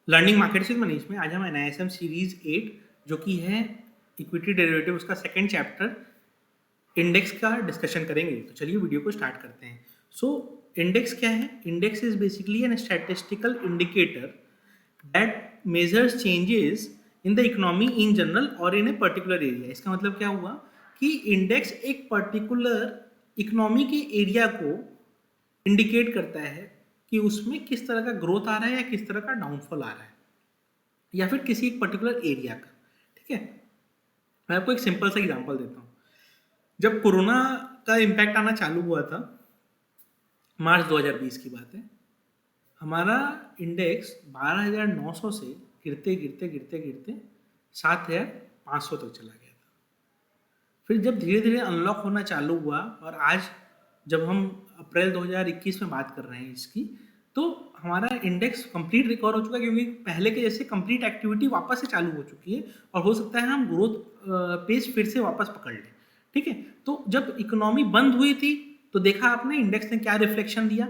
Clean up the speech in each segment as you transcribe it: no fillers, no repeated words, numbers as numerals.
Learning markets with Manish में आज हम NISM सीरीज 8 जो कि है इक्विटी डेरिवेटिव उसका सेकंड चैप्टर इंडेक्स का डिस्कशन करेंगे। तो चलिए वीडियो को स्टार्ट करते हैं। सो इंडेक्स क्या है? Index is basically an statistical indicator that measures changes in the economy in general और इन ए पर्टिकुलर एरिया। इसका मतलब क्या हुआ कि इंडेक्स एक पर्टिकुलर इकोनॉमी के एरिया को इंडिकेट करता है कि उसमें किस तरह का ग्रोथ आ रहा है या किस तरह का डाउनफॉल आ रहा है, या फिर किसी एक पर्टिकुलर एरिया का। ठीक है, मैं आपको एक सिंपल सा एग्जांपल देता हूँ। जब कोरोना का इम्पैक्ट आना चालू हुआ था, मार्च 2020 की बात है, हमारा इंडेक्स 12,900 से गिरते गिरते गिरते गिरते 7,500 तक चला गया था। फिर जब धीरे धीरे अनलॉक होना चालू हुआ और आज जब हम अप्रैल 2021 में बात कर रहे हैं इसकी, तो हमारा इंडेक्स कंप्लीट रिकवर हो चुका है, क्योंकि पहले के जैसे कंप्लीट एक्टिविटी वापस से चालू हो चुकी है और हो सकता है हम ग्रोथ पेस फिर से वापस पकड़ लें। ठीक है, तो जब इकोनॉमी बंद हुई थी तो देखा आपने इंडेक्स ने क्या रिफ्लेक्शन दिया,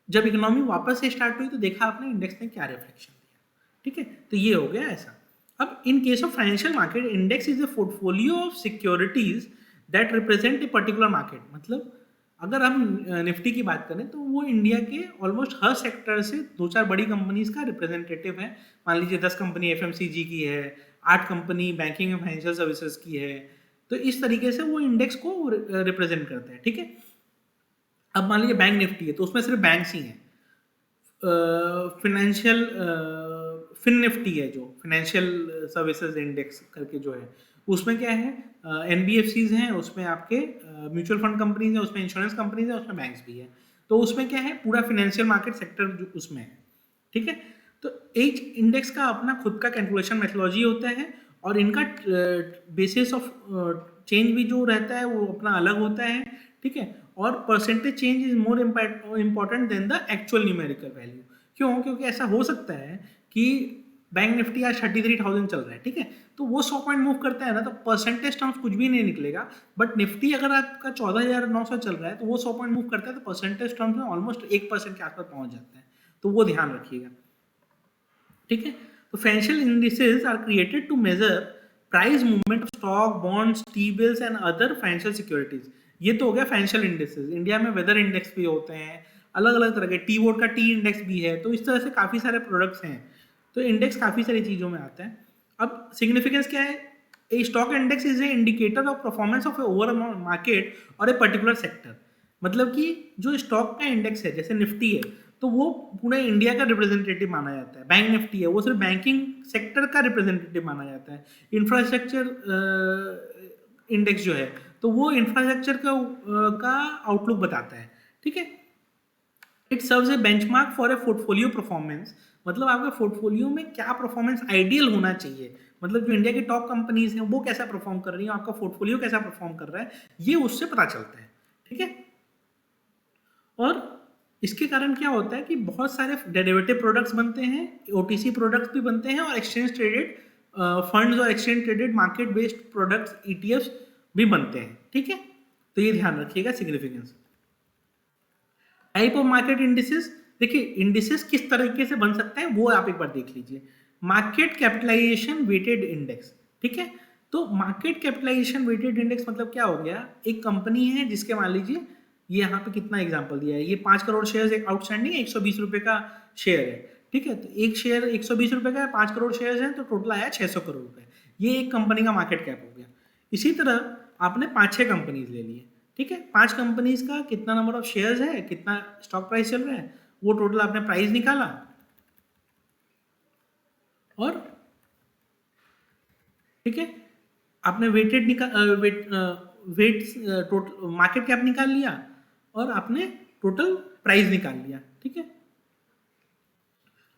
जब इकोनॉमी वापस से स्टार्ट हुई तो देखा आपने इंडेक्स ने क्या रिफ्लेक्शन दिया। ठीक है, तो ये हो गया ऐसा। अब in case of financial market, index is A portfolio of securities that represent a particular market. मतलब अगर हम निफ्टी की बात करें तो वो इंडिया के ऑलमोस्ट हर सेक्टर से 2-4 बड़ी कंपनीज का रिप्रेजेंटेटिव है। मान लीजिए 10 कंपनी FMCG की है, 8 company banking and financial services की है, तो इस तरीके से वो इंडेक्स को रिप्रेजेंट करते हैं। ठीक है, अब मान लीजिए बैंक निफ्टी है तो उसमें सिर्फ बैंक्स ही हैं। फिनेंशियल फिन निफ्टी है जो फिनेंशियल सर्विसेज इंडेक्स करके जो है, उसमें क्या है, NBFCs हैं, उसमें आपके म्यूचुअल फंड कंपनीज हैं, उसमें इंश्योरेंस कंपनीज हैं, उसमें बैंक्स भी है। तो उसमें क्या है, पूरा फिनेंशियल मार्केट सेक्टर जो उसमें है। ठीक है, तो एच इंडेक्स का अपना खुद का कैलकुलेशन मेथोलॉजी होता है और इनका बेसिस ऑफ चेंज भी जो रहता है वो अपना अलग होता है। ठीक है, और percentage change is more important than the actual numerical value. क्यों? क्योंकि ऐसा हो सकता है कि बैंक निफ्टी आज 33,000 चल रहा है। ठीक है, तो वो 100 पॉइंट मूव करता है ना, तो परसेंटेज टर्म्स कुछ भी नहीं निकलेगा। बट निफ्टी अगर आपका 14,900 चल रहा है तो वो 100 पॉइंट मूव करता है, तो परसेंटेज टर्म्स में ऑलमोस्ट 1% के आसपास पहुंच जाता है। तो वो ध्यान रखिएगा। ठीक है, तो financial indices are created to measure price movement of stock, bonds, T bills and other financial securities. ये तो हो गया फाइनेंशियल इंडेक्सेस। इंडिया में वेदर इंडेक्स भी होते हैं, अलग अलग तरह के, टी बोर्ड का टी इंडेक्स भी है। तो इस तरह से काफ़ी सारे प्रोडक्ट्स हैं, तो इंडेक्स काफ़ी सारी चीज़ों में आता है। अब सिग्निफिकेंस क्या है? A stock index is a indicator of performance of a overall market और ए पर्टिकुलर सेक्टर। मतलब कि जो स्टॉक का इंडेक्स है, जैसे निफ्टी है, तो वो पूरे इंडिया का रिप्रेजेंटेटिव माना जाता है। बैंक निफ्टी है, वो सिर्फ बैंकिंग सेक्टर का रिप्रेजेंटेटिव माना जाता है। इंफ्रास्ट्रक्चर इंडेक्स जो है, तो वो इंफ्रास्ट्रक्चर का आउटलुक बताता है। ठीक है, it serves A benchmark for a portfolio performance. मतलब आपके पोर्टफोलियो में क्या परफॉर्मेंस आइडियल होना चाहिए, मतलब जो इंडिया की टॉप कंपनीज हैं वो कैसा परफॉर्म कर रही है, आपका पोर्टफोलियो कैसा परफॉर्म कर रहा है, ये उससे पता चलता है। ठीक है, और इसके कारण क्या होता है कि बहुत सारे डेरिवेटिव प्रोडक्ट्स बनते हैं, OTC प्रोडक्ट्स भी बनते हैं, और एक्सचेंज ट्रेडेड फंड्स और exchange traded market based products ETFs भी बनते हैं। ठीक है, तो ये ध्यान रखिएगा significance. Type of market indices, देखिए इंडिसेस किस तरीके से बन सकते हैं वो आप एक बार देख लीजिए। Market capitalisation weighted index. ठीक है, तो मार्केट कैपिटलाइजेशन वेटेड इंडेक्स मतलब क्या हो गया, एक कंपनी है जिसके मान लीजिए, ये यहाँ पे कितना एग्जांपल दिया है, ये 5 करोड़ शेयर्स एक आउटस्टैंडिंग है, 120 रुपए का शेयर है। ठीक है, तो एक शेयर 120 रुपए का है, 5 करोड़ शेयर्स हैं, तो टोटल आया 600 करोड़ रुपए। ये एक कंपनी का मार्केट कैप हो गया। इसी तरह आपने 5-6 कंपनीज ले लिए। ठीक है, 5 कंपनीज का कितना नंबर ऑफ शेयर्स है, कितना स्टॉक प्राइस चल रहा है, वो टोटल आपने प्राइस निकाला, और ठीक है, आपने वेटेड निकाल वेट टोटल मार्केट कैप निकाल लिया, और आपने टोटल प्राइस निकाल लिया। ठीक है,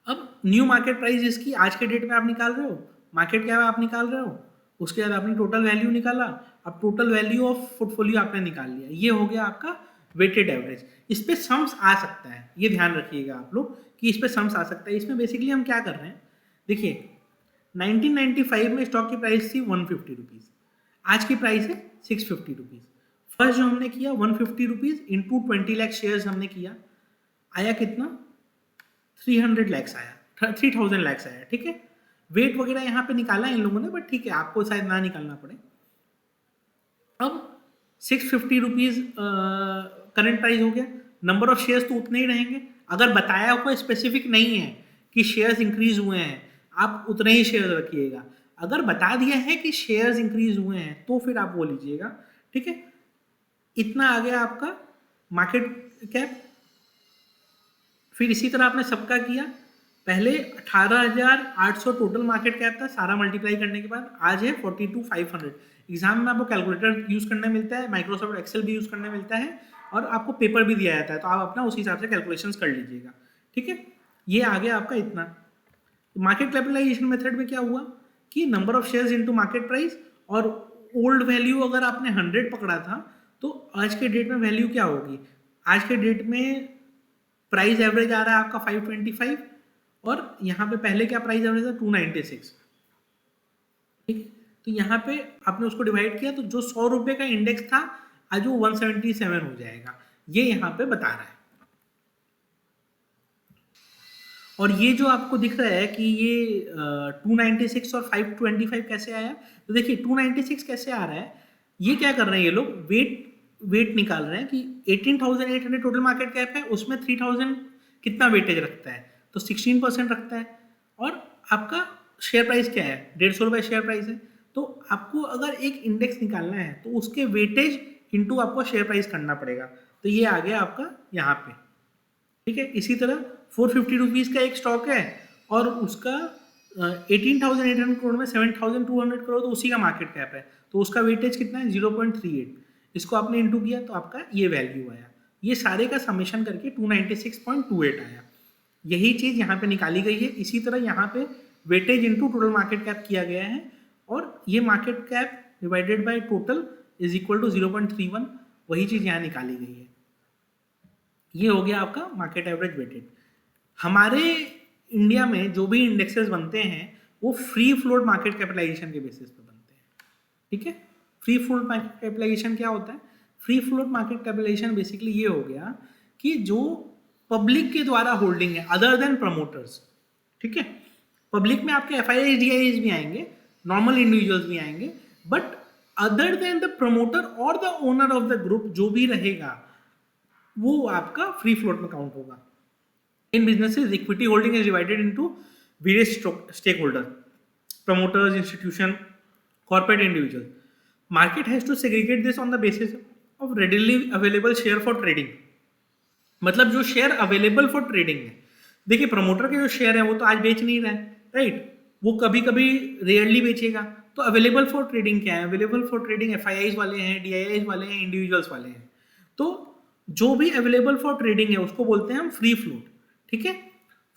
अब न्यू मार्केट प्राइस इसकी आज के डेट में आप निकाल रहे हो, मार्केट कैप आप निकाल रहे हो, उसके बाद आपने टोटल वैल्यू निकाला। अब टोटल वैल्यू ऑफ पोर्टफोलियो आपने निकाल लिया, ये हो गया आपका वेटेड एवरेज। इस पे सम्स आ सकता है, ये ध्यान रखिएगा आप लोग कि इस पे सम्स आ सकता है। इसमें बेसिकली हम क्या कर रहे हैं, देखिए 1995 में स्टॉक की प्राइस थी 150 रुपीज़, आज की प्राइस है 650 रुपीज़। फर्स्ट जो हमने किया 150 रुपीज़ इंटू 20 लाख शेयर्स हमने किया, आया कितना, 300 लैक्स आया। 3000 लैक्स आया, ठीक है। वेट वगैरह यहाँ पे निकाला इन लोगों ने, बट ठीक है, आपको शायद ना निकालना पड़े। अब 650 रुपीज करंट प्राइस हो गया। नंबर ऑफ शेयर्स तो उतने ही रहेंगे। अगर बताया हुआ स्पेसिफिक नहीं है कि शेयर्स इंक्रीज हुए हैं, आप उतने ही शेयर रखिएगा। अगर बता दिया है कि शेयर्स इंक्रीज हुए हैं तो फिर आप वो लीजिएगा, ठीक है। इतना आ गया आपका मार्केट कैप। फिर इसी तरह आपने सबका किया। पहले 18,800 टोटल मार्केट कैप था, सारा मल्टीप्लाई करने के बाद आज है 42,500। एग्जाम में आपको कैलकुलेटर यूज करने मिलता है, माइक्रोसॉफ्ट एक्सेल भी यूज करने मिलता है, और आपको पेपर भी दिया जाता है, तो आप अपना उस हिसाब से कैलकुलेशंस कर लीजिएगा, ठीक है। ये आ गया आपका इतना। मार्केट कैपिटलाइजेशन मेथड में क्या हुआ कि number of shares into market price, और ओल्ड वैल्यू अगर आपने 100 पकड़ा था तो आज के डेट में वैल्यू क्या होगी। आज के डेट में प्राइस एवरेज आ रहा है आपका 525, और यहाँ पे पहले क्या प्राइस एवरेज था 296, ठीक है। तो यहाँ पे आपने उसको डिवाइड किया तो जो 100 रुपए का इंडेक्स था आज वो 177 हो जाएगा, ये यहाँ पे बता रहा है। और ये जो आपको दिख रहा है कि ये 296 और 525 कैसे आया, तो देखिए 296 कैसे आ रहा है, ये क्या कर रहे हैं ये लोग, वेट निकाल रहे हैं कि 18,800 टोटल मार्केट कैप है, उसमें 3,000 कितना वेटेज रखता है, तो 16% रखता है। और आपका शेयर प्राइस क्या है, 150 रुपये शेयर प्राइस है, तो आपको अगर एक इंडेक्स निकालना है तो उसके वेटेज इंटू आपको शेयर प्राइस करना पड़ेगा, तो ये आ गया आपका यहाँ पे, ठीक है। इसी तरह 450 रुपीज़ का एक स्टॉक है और उसका 18,800 करोड़ में 7,200 करोड़ तो उसी का मार्केट कैप है, तो उसका वेटेज कितना है 0.38, इसको आपने इंटू किया तो आपका ये वैल्यू आया। ये सारे का समेशन करके 296.28 आया। यही चीज़ यहाँ पे निकाली गई है। इसी तरह यहाँ पे weightage into total market cap किया गया है, और ये market cap divided by total is equal to 0.31, वही चीज़ यहाँ निकाली गई है। ये हो गया आपका मार्केट एवरेज वेटेड। हमारे इंडिया में जो भी इंडेक्सेस बनते हैं वो फ्री फ्लोट मार्केट कैपिटलाइजेशन के बेसिस पे बनते हैं, ठीक है। फ्री फ्लोट मार्केट कैपिटलाइजेशन क्या होता है, free float market capitalisation basically ये हो गया कि जो पब्लिक के द्वारा होल्डिंग है अदर देन प्रमोटर्स, ठीक है। पब्लिक में आपके FIIs DIIs भी आएंगे, नॉर्मल इंडिविजुअल्स भी आएंगे, but other than the promoter और the owner of the group जो भी रहेगा वो आपका फ्री फ्लोट में काउंट होगा। In businesses, equity holding is divided into various stakeholders: promoters, institution, corporate, individual. Market has to segregate this on the basis of readily available share for trading. मतलब जो share available for trading है, देखिए promoter के जो share है वो तो आज बेच नहीं रहा है, राइट, वो कभी कभी रेयरली बेचेगा। तो अवेलेबल फॉर ट्रेडिंग क्या है, अवेलेबल फॉर ट्रेडिंग FIIs वाले हैं, DIIs वाले हैं, इंडिविजुअल्स वाले हैं। तो जो भी अवेलेबल फॉर ट्रेडिंग है उसको बोलते हैं हम फ्री फ्लोट, ठीक है।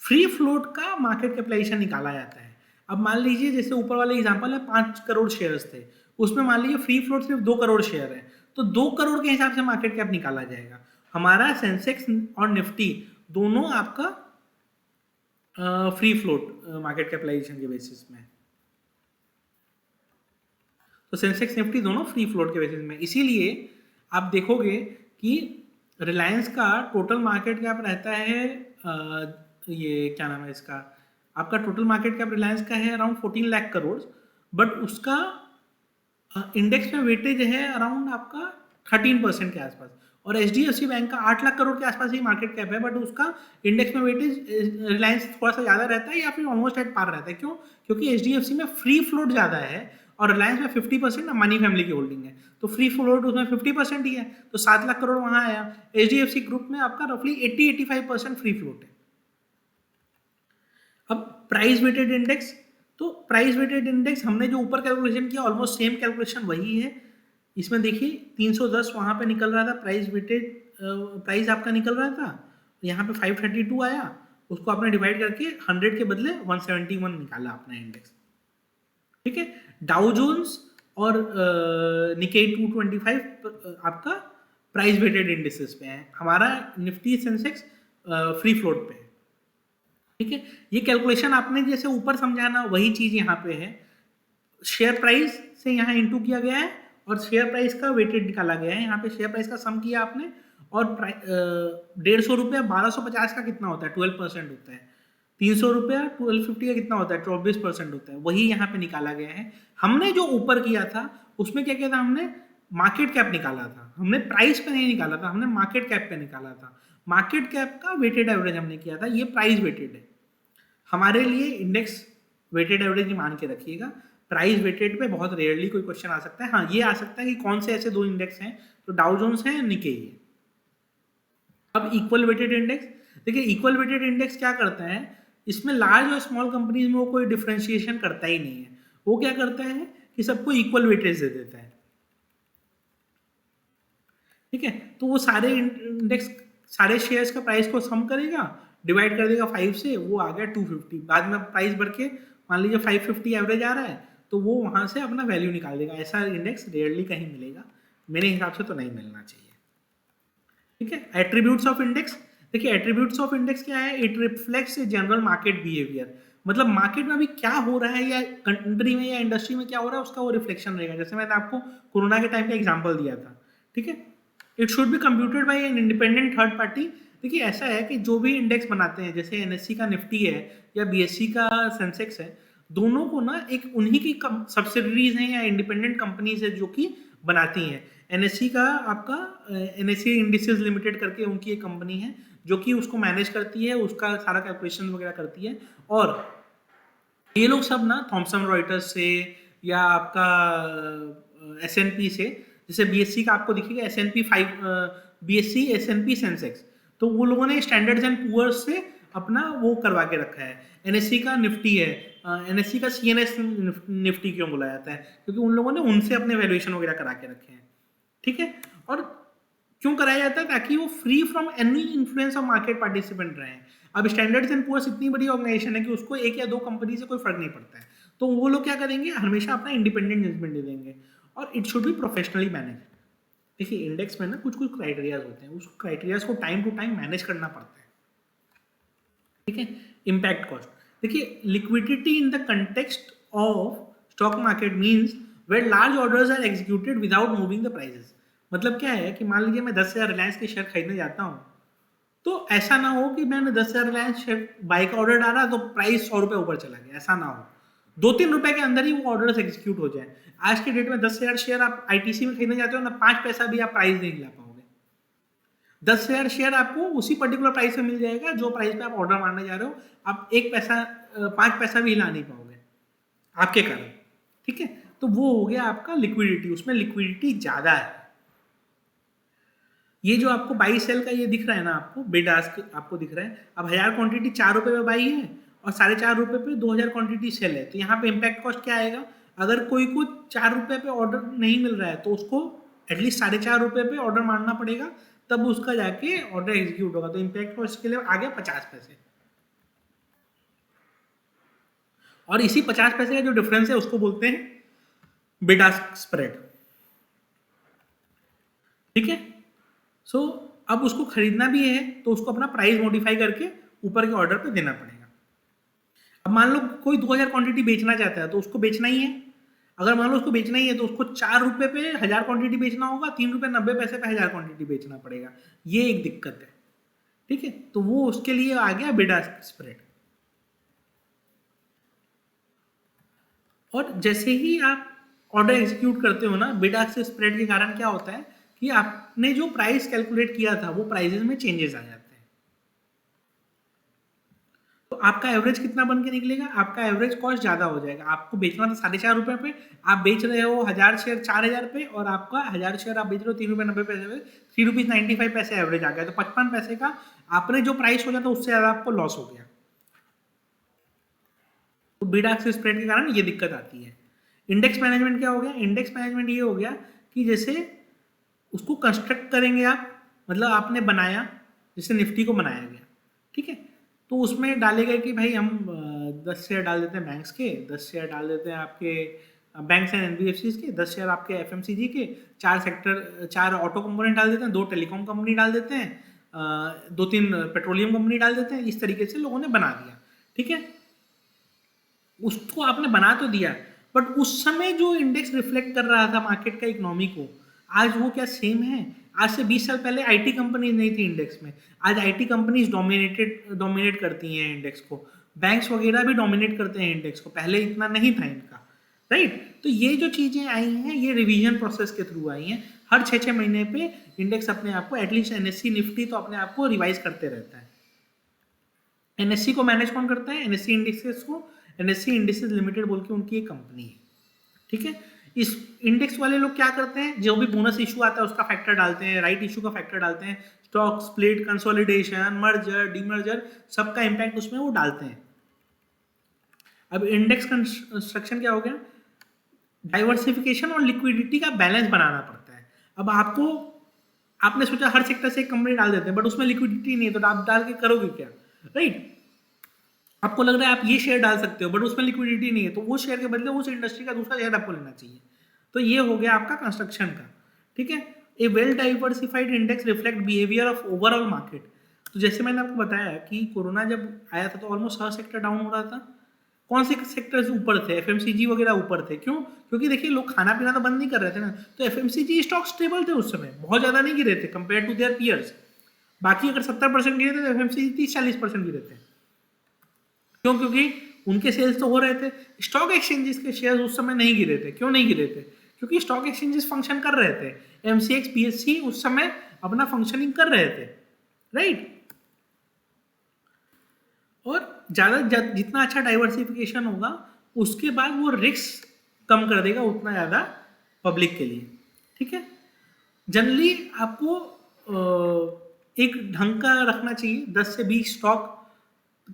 फ्री फ्लोट का मार्केट कैपिटलाइजेशन निकाला जाता है। अब मान लीजिए जैसे ऊपर वाले एग्जांपल है 5 करोड़ शेयर्स थे, उसमें मान लीजिए फ्री फ्लोट सिर्फ 2 करोड़ शेयर है, तो 2 करोड़ के हिसाब से मार्केट कैप निकाला जाएगा। हमारा सेंसेक्स और निफ्टी दोनों आपका फ्री फ्लोट मार्केट कैपिटलाइजेशन के बेसिस में, तो सेंसेक्स निफ्टी दोनों फ्री फ्लोट के बेसिस में। इसीलिए आप देखोगे कि रिलायंस का टोटल मार्केट कैप रहता है ये क्या नाम है इसका, आपका टोटल मार्केट कैप रिलायंस का है अराउंड 14 लाख करोड़, बट उसका इंडेक्स में वेटेज है अराउंड आपका 13% के आसपास। और HDFC बैंक का 8 लाख करोड़ के आसपास ही मार्केट कैप है, बट उसका इंडेक्स में वेटेज रिलायंस थोड़ा सा ज़्यादा रहता है या फिर ऑलमोस्ट एट पार रहता है। क्यों? क्योंकि HDFC में फ्री फ्लोट ज़्यादा है और रिलायंस में 50% मनी फैमिली की होल्डिंग है, तो फ्री फ्लोट उसमें 50% ही है, तो 7 लाख करोड़ वहाँ आया। HDFC ग्रुप में आपका रफली 80-85% फ्री फ्लोट है। अब प्राइस वेटेड इंडेक्स, तो प्राइस वेटेड इंडेक्स हमने जो ऊपर कैलकुलेशन किया ऑलमोस्ट सेम कैलकुलेशन वही है। इसमें देखिए 310 वहाँ पे निकल रहा था प्राइस वेटेड, प्राइस आपका निकल रहा था, यहाँ पे 532 आया, उसको आपने डिवाइड करके 100 के बदले 171 निकाला अपना इंडेक्स, ठीक है। डाउ जोन्स और निकेई 225 आपका प्राइस वेटेड इंडेक्सेस पे है, हमारा निफ्टी सेंसेक्स फ्री फ्लोट पे है, ठीक है। ये कैलकुलेशन आपने जैसे ऊपर समझाना वही चीज यहाँ पे है। शेयर प्राइस से यहाँ इंटू किया गया है और शेयर प्राइस का वेटेड निकाला गया है। यहाँ पे शेयर प्राइस का सम किया आपने और 150 रुपये 1250 का कितना होता है, 12% होता है, ₹300 1250 का कितना होता है, 24% होता है, वही यहाँ पे निकाला गया है। हमने जो ऊपर किया था उसमें क्या किया था, हमने मार्केट कैप निकाला था, हमने प्राइस पे नहीं निकाला था, हमने मार्केट कैप पे निकाला था। मार्केट कैप का वेटेड एवरेज हमने किया था, ये प्राइस वेटेड है। हमारे लिए इंडेक्स वेटेड एवरेज मान के रखिएगा, प्राइस वेटेड पे बहुत रेयरली कोई क्वेश्चन आ सकता है। हाँ, ये आ सकता है कि कौन से ऐसे दो इंडेक्स हैं, तो डाउ जोन्स है, निकेई है। अब इक्वल वेटेड इंडेक्स, देखिए इक्वल वेटेड इंडेक्स क्या करता है, इसमें लार्ज और स्मॉल कंपनीज में वो कोई डिफरेंशिएशन करता ही नहीं है। वो क्या करता है कि सबको इक्वल वेटेज दे देता है, ठीक है। तो वो सारे इंडेक्स, सारे शेयर्स का प्राइस को सम करेगा, डिवाइड कर देगा 5 से, वो आ गया 250। बाद में प्राइस बढ़ के मान लीजिए 550 एवरेज आ रहा है, तो वो वहां से अपना वैल्यू निकाल देगा। ऐसा इंडेक्स रेयरली कहीं मिलेगा, मेरे हिसाब से तो नहीं मिलना चाहिए, ठीक है। एट्रीब्यूट्स ऑफ इंडेक्स, देखिए एट्रीब्यूट्स ऑफ इंडेक्स क्या है, it reflects a general market behaviour. मतलब मार्केट में अभी क्या हो रहा है या कंट्री में या इंडस्ट्री में क्या हो रहा है, उसका वो रिफ्लेक्शन रहेगा। जैसे मैंने आपको कोरोना के टाइम का एग्जांपल दिया था, ठीक है। It should be computed by an independent third party. देखिए ऐसा है कि जो भी इंडेक्स बनाते हैं, जैसे एनएससी का निफ्टी है या बीएससी का सेंसेक्स है, दोनों को ना एक उन्हीं की सब्सिडरीज हैं या इंडिपेंडेंट कंपनीज है जो कि बनाती हैं। एनएससी का आपका एनएससी इंडिसेस लिमिटेड करके उनकी एक कंपनी है जो कि उसको मैनेज करती है, उसका सारा कैलकुलेशन वगैरह करती है। और ये लोग सब ना थॉमसन रॉयटर्स से या आपका एसएनपी से, जैसे बीएससी का आपको दिखेगा एसएनपी 5, बीएससी एसएनपी सेंसेक्स, तो वो लोगों ने स्टैंडर्ड्स एंड पुअर्स से अपना वो करवा के रखा है। एनएससी का निफ्टी है, एनएससी का सीएनएस निफ्टी क्यों बुलाया जाता है, क्योंकि उन लोगों ने उनसे अपने वैल्यूएशन वगैरह करा के रखे हैं, ठीक है। और क्यों कराया जाता है, ताकि वो free from any influence of market participant रहे। अब स्टैंडर्ड्स एंड पुअर्स इतनी बड़ी ऑर्गेनाइजेशन है कि उसको एक या दो कंपनी से कोई फर्क नहीं पड़ता है, तो वो लोग क्या करेंगे, हमेशा अपना इंडिपेंडेंट जजमेंट दे देंगे, और it should B professionally manage. देखिए इंडेक्स में ना कुछ कुछ क्राइटेरियाज होते हैं, उस क्राइटेरियाज को टाइम टू टाइम मैनेज करना पड़ता है, ठीक है। इम्पैक्ट कॉस्ट, देखिए liquidity in the context of stock market means where large orders are executed without moving the prices. मतलब क्या है कि मान लीजिए मैं 10,000 रिलायंस के शेयर खरीदने जाता हूँ, तो ऐसा ना हो कि मैंने 10,000 रिलायंस शेयर बाई का ऑर्डर डाला तो प्राइस 100 रुपये ऊपर चला गया, ऐसा ना हो। 2-3 रुपए के अंदर ही वो ऑर्डर एग्जीक्यूट हो जाए। आज के डेट में 10,000 शेयर आप आईटीसी में खरीदने जाते हो ना, 5 पैसा भी आप प्राइस नहीं ला पाओगे। 10,000 शेयर आपको उसी पर्टिकुलर प्राइस में मिल जाएगा जो प्राइस पे आप ऑर्डर मारने जा रहे हो, आप 1 पैसा 5 पैसा भी हिला नहीं पाओगे आपके कारण, ठीक है। तो वो हो गया आपका लिक्विडिटी, उसमें लिक्विडिटी ज्यादा है। ये जो आपको बाई सेल का ये दिख रहा है ना, आपको बिड आस्क आपको दिख रहा है, अब 1000 क्वांटिटी 4 रुपए में बाई है और 4.5 रुपए पे 2000 क्वांटिटी सेल है, तो यहाँ पे इम्पैक्ट कॉस्ट क्या आएगा, अगर कोई को 4 रुपए पे ऑर्डर नहीं मिल रहा है तो उसको एटलीस्ट 4.5 रुपए पे ऑर्डर मारना पड़ेगा, तब उसका जाके ऑर्डर एग्जीक्यूट होगा। तो इम्पैक्ट कॉस्ट के लिए आ गया 50 पैसे, और इसी 50 पैसे का जो डिफरेंस है उसको बोलते हैं बिड आस्क स्प्रेड, ठीक है। सो अब उसको खरीदना भी है तो उसको अपना प्राइस मॉडिफाई करके ऊपर के ऑर्डर पे देना पड़ेगा। अब मान लो कोई 2000 क्वांटिटी बेचना चाहता है तो उसको बेचना ही है। अगर मान लो उसको बेचना ही है तो उसको 4 रुपए पे 1000 क्वांटिटी बेचना होगा, 3 रुपए 90 पैसे पे 1000 क्वांटिटी बेचना पड़ेगा। ये एक दिक्कत है, ठीक है। तो वो उसके लिए आ गया बिड आस्क स्प्रेड। और जैसे ही आप ऑर्डर एग्जीक्यूट करते हो ना, बिड आस्क स्प्रेड के कारण क्या होता है कि आपने जो प्राइस कैलकुलेट किया था वो प्राइसेस में चेंजेस आ जाते हैं। तो आपका एवरेज कितना बन के निकलेगा, आपका एवरेज कॉस्ट ज्यादा हो जाएगा। आपको बेचना था 4.5 रुपए पे, आप बेच रहे हो 1000 शेयर 4000 पे, और आपका 1000 शेयर आप बेच रहे हो 3 रुपए 90 पैसे पे, 3 रुपीज 95 पैसे एवरेज आ गया। तो 55 पैसे का आपने जो प्राइस सोचा था उससे ज्यादा आपको लॉस हो गया। तो बिड आस्क स्प्रेड के कारण ये दिक्कत आती है। इंडेक्स मैनेजमेंट क्या हो गया, इंडेक्स मैनेजमेंट ये हो गया कि जैसे उसको कंस्ट्रक्ट करेंगे आप, मतलब आपने बनाया, जैसे निफ्टी को बनाया गया, ठीक है। तो उसमें डाले गए कि भाई हम 10 शेयर डाल देते हैं बैंक्स के, 10 शेयर डाल देते हैं आपके बैंक्स एंड एनबीएफसीज के, 10 शेयर आपके एफएमसीजी के, 4 सेक्टर 4 ऑटो कंपोनेंट डाल देते हैं, 2 टेलीकॉम कंपनी डाल देते हैं, 2-3 पेट्रोलियम कंपनी डाल देते हैं। इस तरीके से लोगों ने बना दिया, ठीक है। उसको आपने बना तो दिया, बट उस समय जो इंडेक्स रिफ्लेक्ट कर रहा था मार्केट का इकोनॉमी को, आज वो क्या सेम है। आज से 20 साल पहले आईटी कंपनीज नहीं थी इंडेक्स में, आज आईटी कंपनीज डोमिनेट करती हैं इंडेक्स को। बैंक्स वगैरह भी डोमिनेट करते हैं इंडेक्स को, पहले इतना नहीं था इनका, राइट। तो ये जो चीज़ें आई हैं ये रिवीजन प्रोसेस के थ्रू आई हैं। हर 6-6 महीने पे इंडेक्स अपने आप को, एटलीस्ट एनएससी निफ्टी तो अपने आप को रिवाइज करते रहता है। एनएससी को मैनेज कौन करता है? एनएससी इंडेक्सेस को एनएससी इंडेक्सेस लिमिटेड बोल के उनकी एक कंपनी है, ठीक है। इस इंडेक्स वाले लोग क्या करते हैं, जो भी बोनस इशू आता है उसका फैक्टर डालते हैं, राइट इशू का फैक्टर डालते हैं, stock split, consolidation, merger, demerger, सबका इंपैक्ट उसमें वो डालते हैं। अब इंडेक्स कंस्ट्रक्शन क्या हो गया? डाइवर्सिफिकेशन और लिक्विडिटी का बैलेंस बनाना पड़ता है। अब आपने सोचा हर सेक्टर से एक कंपनी डाल देते हैं, बट उसमें लिक्विडिटी नहीं है, तो आप डाल के करोगे क्या, राइट। आपको लग रहा है आप ये शेयर डाल सकते हो, बट उसमें लिक्विडिटी नहीं है, तो वो शेयर के बदले उस इंडस्ट्री का दूसरा शेयर आपको लेना चाहिए। तो ये हो गया आपका कंस्ट्रक्शन का, ठीक है। A well diversified index reflect behaviour of overall market. तो जैसे मैंने आपको बताया कि कोरोना जब आया था तो ऑलमोस्ट हर सेक्टर डाउन हो रहा था। कौन से सेक्टर्स ऊपर थे? एफएमसीजी वगैरह ऊपर थे। क्यों? क्योंकि देखिए लोग खाना पीना तो बंद नहीं कर रहे थे ना, तो एफएमसीजी स्टॉक स्टेबल थे उस समय, बहुत ज्यादा नहीं गिरे थे कंपेयर टू देयर पीयर्स। बाकी अगर 70% गिरे थे तो एफएमसीजी 30-40% गिरे थे। क्यों? क्योंकि उनके सेल्स तो हो रहे थे। स्टॉक एक्सचेंजेस के शेयर उस समय नहीं गिरे थे। क्यों नहीं गिरे थे? क्योंकि स्टॉक एक्सचेंजेस फंक्शन कर रहे थे, एमसीएक्स पीएससी उस समय अपना फंक्शनिंग कर रहे थे, राइट। और जितना अच्छा डाइवर्सिफिकेशन होगा उसके बाद वो रिस्क कम कर देगा उतना ज़्यादा पब्लिक के लिए, ठीक है। जनरली आपको एक ढंग का रखना चाहिए, 10 से 20 स्टॉक,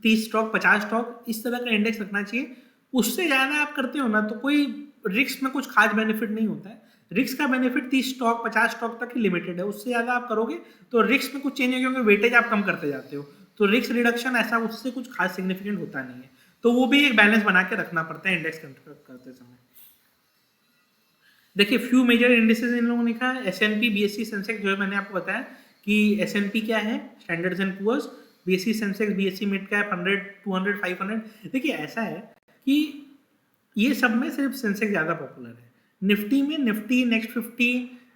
30 स्टॉक, 50 स्टॉक, इस तरह का इंडेक्स रखना चाहिए। उससे ज़्यादा आप करते हो ना तो कोई रिस्क में कुछ खास बेनिफिट नहीं होता है। रिस्क का बेनिफिट 30 स्टॉक 50 स्टॉक तक ही लिमिटेड है, उससे ज़्यादा आप करोगे तो रिस्क में कुछ चेंज हो, क्योंकि वेटेज आप कम करते जाते हो, तो रिस्क रिडक्शन ऐसा उससे कुछ खास सिग्निफिकेंट होता नहीं है। तो वो भी एक बैलेंस बना के रखना पड़ता है इंडेक्स करते समय। देखिए फ्यू मेजर इंडिसेस इन लोगों ने कहा, एसएनपी, बीएसई, सेंसेक्स, जो है मैंने आपको बताया कि एसएनपी क्या है, Standards and Poor's, BSE Sensex, BSE mid cap, 100, 200, 500। देखिए ऐसा है कि ये सब में सिर्फ सेंसेक्स ज़्यादा पॉपुलर है। निफ्टी में Nifty next 50,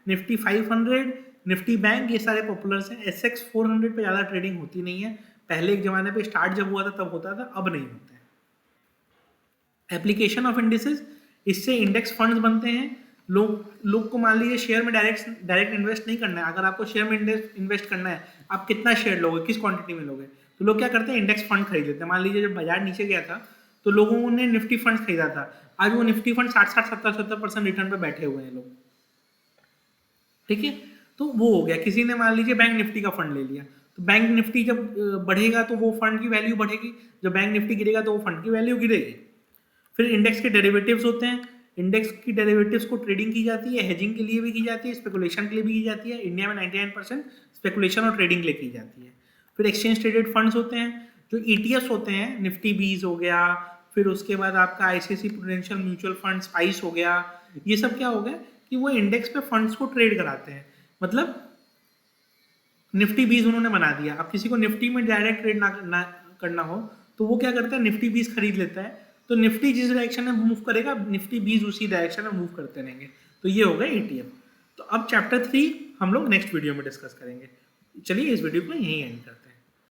Nifty 500, Nifty bank, ये सारे पॉपुलर हैं। एसएक्स 400 पे ज़्यादा ट्रेडिंग होती नहीं है, पहले एक जमाने पे स्टार्ट जब हुआ था तब होता था, अब नहीं होता है। एप्लीकेशन ऑफ इंडिसेस, इससे इंडेक्स फंड्स बनते हैं। लोग को मान लीजिए शेयर में डायरेक्ट इन्वेस्ट नहीं करना है, अगर आपको शेयर में इन्वेस्ट करना है, आप कितना शेयर लोगे, किस क्वांटिटी में लोगे, तो लोग क्या करते हैं, इंडेक्स फंड खरीद लेते हैं। मान लीजिए जब बाजार नीचे गया था तो लोगों ने निफ्टी फंड खरीदा था, आज वो निफ्टी फंड 60-70% रिटर्न पे बैठे हुए हैं लोग, ठीक है। तो वो हो गया। किसी ने मान लीजिए बैंक निफ्टी का फंड ले लिया, तो बैंक निफ्टी जब बढ़ेगा तो वो फंड की वैल्यू बढ़ेगी, जब बैंक निफ्टी गिरेगा तो वो फंड की वैल्यू गिरेगी। फिर इंडेक्स के डेरिवेटिव्स होते हैं, इंडेक्स की डेरिवेटिव्स को ट्रेडिंग की जाती है, हेजिंग के लिए भी की जाती है, स्पेकुलेशन के लिए भी की जाती है। इंडिया में 99% स्पेकुलेशन और ट्रेडिंग के लिए की जाती है। फिर एक्सचेंज ट्रेडेड फंड्स होते हैं, जो ईटीएफ्स होते हैं, निफ्टी 20 हो गया, फिर उसके बाद आपका ICICI prudential mutual fund, spice हो गया, ये सब क्या हो गया कि वो इंडेक्स पे फंड्स को ट्रेड कराते हैं। मतलब निफ्टी 20 उन्होंने बना दिया, अब किसी को निफ्टी में डायरेक्ट ट्रेड ना करना हो तो वो क्या करता है, निफ्टी 20 खरीद लेता है, तो निफ्टी जिस डायरेक्शन में मूव करेगा निफ्टी 20 उसी डायरेक्शन में मूव करते रहेंगे। तो ये हो गया ईटीएफ। तो अब चैप्टर 3 हम लोग नेक्स्ट वीडियो में डिस्कस करेंगे। चलिए इस वीडियो को यहीं एंड करते हैं।